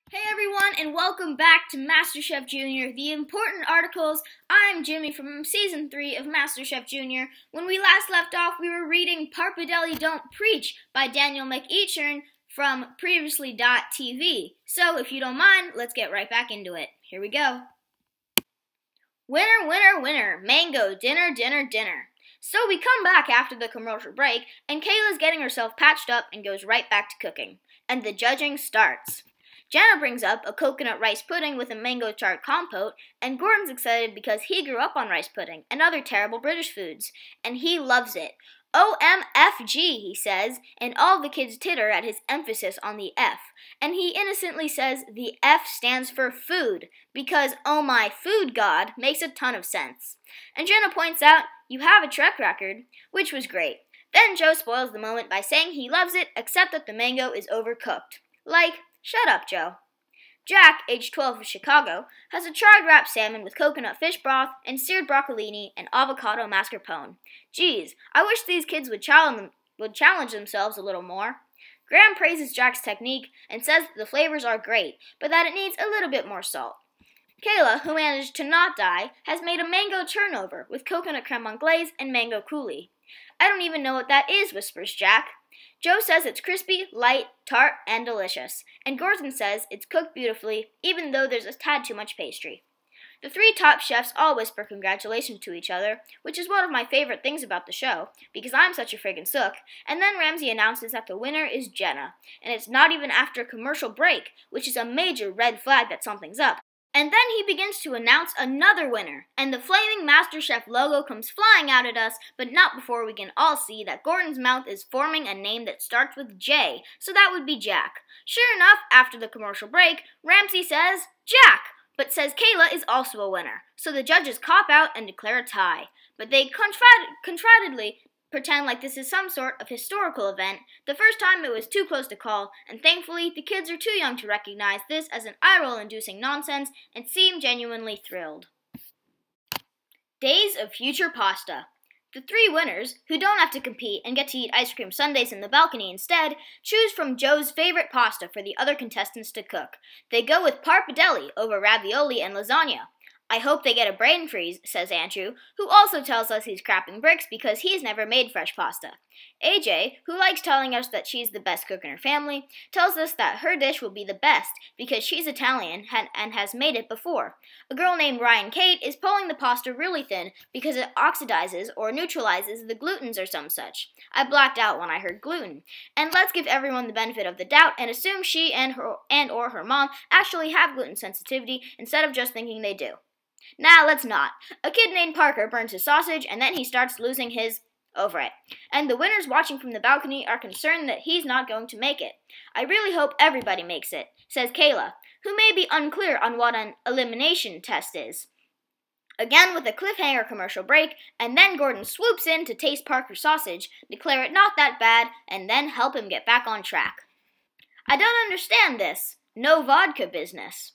Hey everyone, and welcome back to Masterchef Junior, the important articles. I'm Jimmy from Season 3 of Masterchef Junior. When we last left off, we were reading Pappardelle Don't Preach by Daniel McEachern from Previously.tv. So, if you don't mind, let's get right back into it. Here we go. Winner, winner, winner, mango, dinner, dinner, dinner. So we come back after the commercial break, and Kayla's getting herself patched up and goes right back to cooking. And the judging starts. Jenna brings up a coconut rice pudding with a mango tart compote, and Gordon's excited because he grew up on rice pudding and other terrible British foods, and he loves it. OMFG, he says, and all the kids titter at his emphasis on the F, and he innocently says the F stands for food, because oh my food god makes a ton of sense. And Jenna points out, you have a track record, which was great. Then Joe spoils the moment by saying he loves it, except that the mango is overcooked. Like, shut up, Joe. Jack, age 12 of Chicago, has a charred wrapped salmon with coconut fish broth and seared broccolini and avocado mascarpone. Geez, I wish these kids would challenge themselves a little more. Graham praises Jack's technique and says that the flavors are great, but that it needs a little bit more salt. Kayla, who managed to not die, has made a mango turnover with coconut creme anglaise and mango coulis. I don't even know what that is, whispers Jack. Joe says it's crispy, light, tart, and delicious, and Gordon says it's cooked beautifully, even though there's a tad too much pastry. The three top chefs all whisper congratulations to each other, which is one of my favorite things about the show, because I'm such a friggin' sook, and then Ramsay announces that the winner is Jenna, and it's not even after a commercial break, which is a major red flag that something's up. And then he begins to announce another winner, and the flaming MasterChef logo comes flying out at us, but not before we can all see that Gordon's mouth is forming a name that starts with J, so that would be Jack. Sure enough, after the commercial break, Ramsay says, Jack, but says Kayla is also a winner, so the judges cop out and declare a tie. But they contritedly pretend like this is some sort of historical event, the first time it was too close to call, and thankfully the kids are too young to recognize this as an eye-roll-inducing nonsense and seem genuinely thrilled. Days of Future Pasta. The three winners, who don't have to compete and get to eat ice cream sundaes in the balcony instead, choose from Joe's favorite pasta for the other contestants to cook. They go with Pappardelle over ravioli and lasagna. I hope they get a brain freeze, says Andrew, who also tells us he's crapping bricks because he's never made fresh pasta. AJ, who likes telling us that she's the best cook in her family, tells us that her dish will be the best because she's Italian and has made it before. A girl named Ryan Kate is pulling the pasta really thin because it oxidizes or neutralizes the glutens or some such. I blacked out when I heard gluten. And let's give everyone the benefit of the doubt and assume she and or her mom actually have gluten sensitivity instead of just thinking they do. Nah, let's not. A kid named Parker burns his sausage, and then he starts losing his over it. And the winners watching from the balcony are concerned that he's not going to make it. I really hope everybody makes it, says Kayla, who may be unclear on what an elimination test is. Again with a cliffhanger commercial break, and then Gordon swoops in to taste Parker's sausage, declare it not that bad, and then help him get back on track. I don't understand this. No vodka business.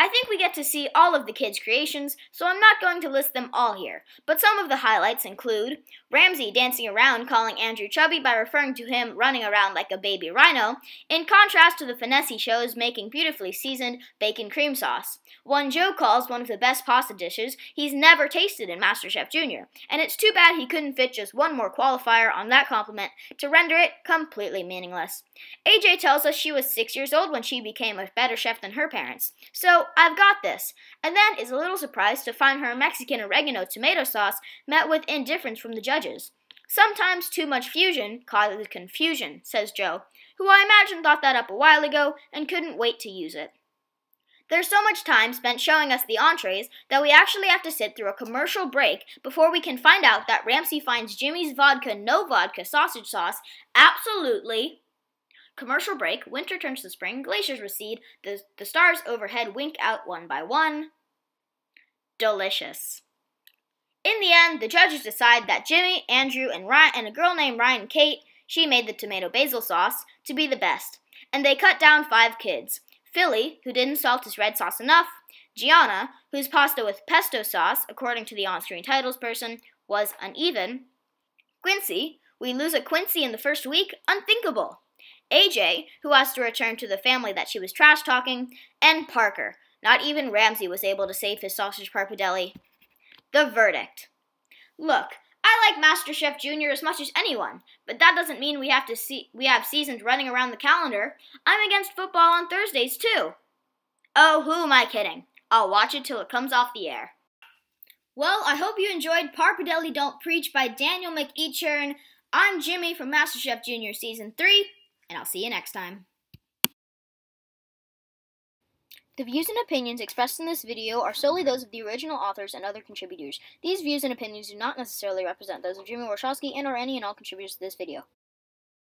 I think we get to see all of the kids' creations, so I'm not going to list them all here, but some of the highlights include Ramsay dancing around calling Andrew chubby by referring to him running around like a baby rhino, in contrast to the finesse he shows making beautifully seasoned bacon cream sauce. One Joe calls one of the best pasta dishes he's never tasted in MasterChef Junior, and it's too bad he couldn't fit just one more qualifier on that compliment to render it completely meaningless. AJ tells us she was 6 years old when she became a better chef than her parents, so I've got this, and then is a little surprised to find her Mexican oregano tomato sauce met with indifference from the judges. Sometimes too much fusion causes confusion, says Joe, who I imagine thought that up a while ago and couldn't wait to use it. There's so much time spent showing us the entrees that we actually have to sit through a commercial break before we can find out that Ramsay finds Jimmy's vodka no vodka sausage sauce absolutely. Commercial break, winter turns to spring, glaciers recede, the stars overhead wink out one by one. Delicious. In the end, the judges decide that Jimmy, Andrew, and a girl named Ryan Kate, she made the tomato basil sauce, to be the best. And they cut down 5 kids. Philly, who didn't salt his red sauce enough. Gianna, whose pasta with pesto sauce, according to the on-screen titles person, was uneven. Quincy, we lose a Quincy in the first week? Unthinkable. AJ, who has to return to the family that she was trash-talking, and Parker. Not even Ramsey was able to save his sausage Pappardelle. The verdict. Look, I like Masterchef Junior as much as anyone, but that doesn't mean we have seasons running around the calendar. I'm against football on Thursdays, too. Oh, who am I kidding? I'll watch it till it comes off the air. Well, I hope you enjoyed Pappardelle Don't Preach by Daniel McEachern. I'm Jimmy from Masterchef Junior Season 3, and I'll see you next time. The views and opinions expressed in this video are solely those of the original authors and other contributors. These views and opinions do not necessarily represent those of Jimmy Warshawski and or any and all contributors to this video.